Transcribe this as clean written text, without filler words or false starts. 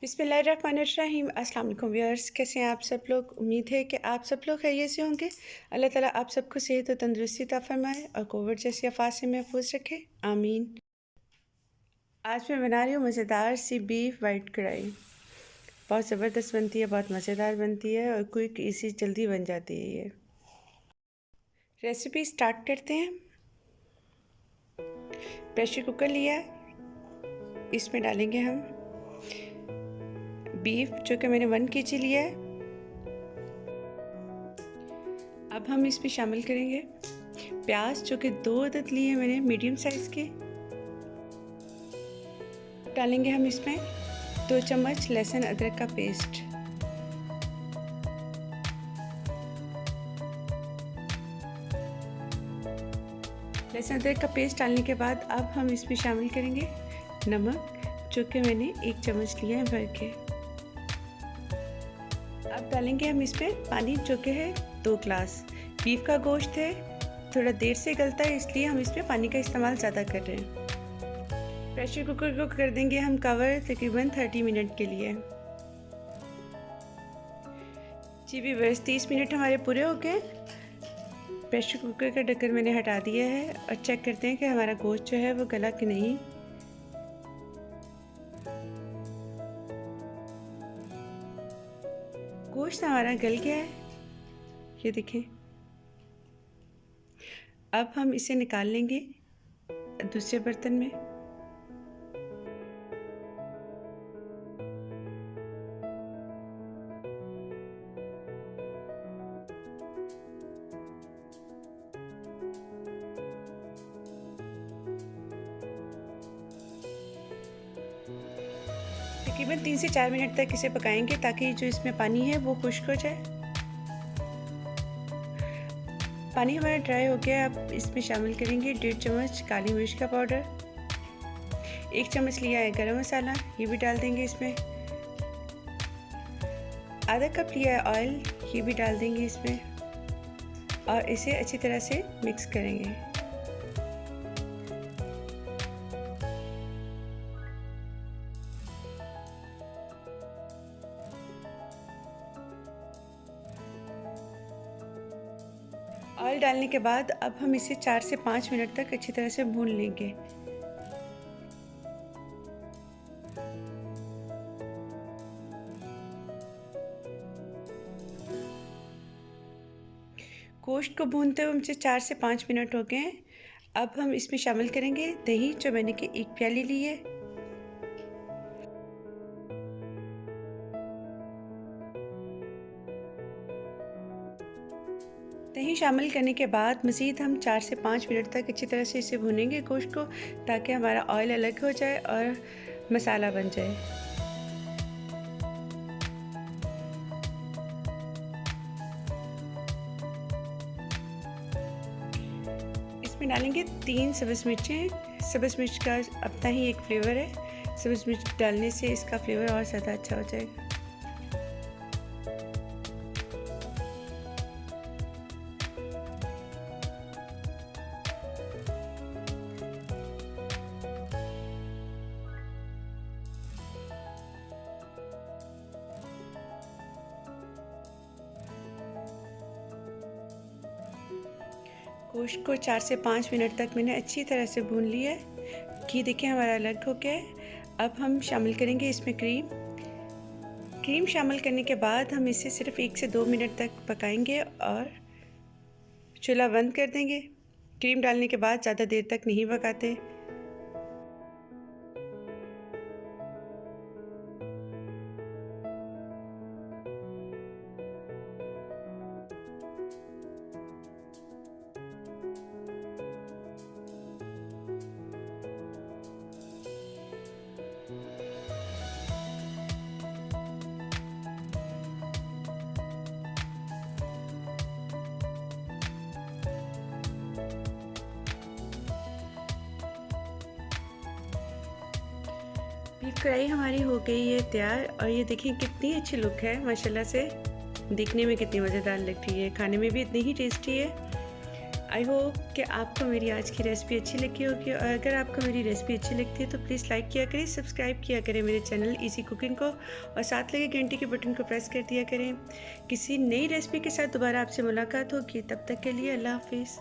बिस्मिल्लाहिर्रहमानिर्रहीम। अस्सलाम वालेकुम व्यूअर्स, कैसे हैं आप सब लोग। उम्मीद है कि आप सब लोग खैरियत से होंगे। अल्लाह ताला आप सबको सेहत और तंदुरुस्ती अता फरमाए और कोविड जैसी आफात से महफूज रखे, आमीन। आज मैं बना रही हूँ मज़ेदार सी बीफ वाइट कढ़ाई। बहुत ज़बरदस्त बनती है, बहुत मज़ेदार बनती है और क्विक इजी जल्दी बन जाती है ये रेसिपी। स्टार्ट करते हैं। प्रेशर कुकर लिया, इसमें डालेंगे हम बीफ जो कि मैंने 1 kg लिया है। अब हम इसमें शामिल करेंगे प्याज जो कि 2 अदद लिए हैं मैंने मीडियम साइज़ के। डालेंगे हम इसमें 2 चम्मच लहसुन अदरक का पेस्ट। लहसुन अदरक का पेस्ट डालने के बाद अब हम इसमें शामिल करेंगे नमक जो कि मैंने 1 चम्मच लिया है भर के। अब डालेंगे हम इसमें पानी जो कि है 2 ग्लास। बीफ का गोश्त है, थोड़ा देर से गलता है, इसलिए हम इसमें पानी का इस्तेमाल ज़्यादा कर रहे हैं। प्रेशर कुकर को कर देंगे हम कवर तकरीबन 30 मिनट के लिए। जी भी बस 30 मिनट हमारे पूरे हो गए। प्रेशर कुकर का ढक्कन मैंने हटा दिया है और चेक करते हैं कि हमारा गोश्त जो है वो गला कि नहीं। गोश्त हमारा गल गया है, ये देखें। अब हम इसे निकाल लेंगे दूसरे बर्तन में। तकरीबन 3 से 4 मिनट तक इसे पकाएंगे ताकि जो इसमें पानी है वो खुश्क हो जाए। पानी हमारा ड्राई हो गया। अब इसमें शामिल करेंगे 1.5 चम्मच काली मिर्च का पाउडर, 1 चम्मच लिया है गरम मसाला, ये भी डाल देंगे इसमें। आधा कप लिया है ऑयल, ये भी डाल देंगे इसमें और इसे अच्छी तरह से मिक्स करेंगे। ऑयल डालने के बाद अब हम इसे 4 से 5 मिनट तक अच्छी तरह से भून लेंगे। गोश्त को भूनते हुए मुझे 4 से 5 मिनट हो गए हैं। अब हम इसमें शामिल करेंगे दही जो मैंने कि 1 प्याली ली है। दही शामिल करने के बाद मज़ीद हम 4 से 5 मिनट तक अच्छी तरह से इसे भूनेंगे गोश्त को, ताकि हमारा ऑयल अलग हो जाए और मसाला बन जाए। इसमें डालेंगे 3 सब्ज़ मिर्चें। सब्ज़ मिर्च का अपना ही एक फ्लेवर है, सब्ज़ मिर्च डालने से इसका फ्लेवर और ज़्यादा अच्छा हो जाएगा। गोश्त को 4 से 5 मिनट तक मैंने अच्छी तरह से भून लिया है। घी देखिए हमारा अलग हो गया है। अब हम शामिल करेंगे इसमें क्रीम शामिल करने के बाद हम इसे सिर्फ 1 से 2 मिनट तक पकाएंगे और चूल्हा बंद कर देंगे। क्रीम डालने के बाद ज़्यादा देर तक नहीं पकाते। बीफ कढ़ाई हमारी हो गई है तैयार और ये देखिए कितनी अच्छी लुक है माशाल्लाह से। देखने में कितनी मज़ेदार लग रही है, खाने में भी इतनी ही टेस्टी है। आई होप कि आपको मेरी आज की रेसिपी अच्छी लगी होगी, और अगर आपको मेरी रेसिपी अच्छी लगती है तो प्लीज़ लाइक किया करें, सब्सक्राइब किया करें मेरे चैनल इजी कुकिंग को, और साथ लगे घंटी के बटन को प्रेस कर दिया करें। किसी नई रेसिपी के साथ दोबारा आपसे मुलाकात होगी, तब तक के लिए अल्लाह हाफिज़।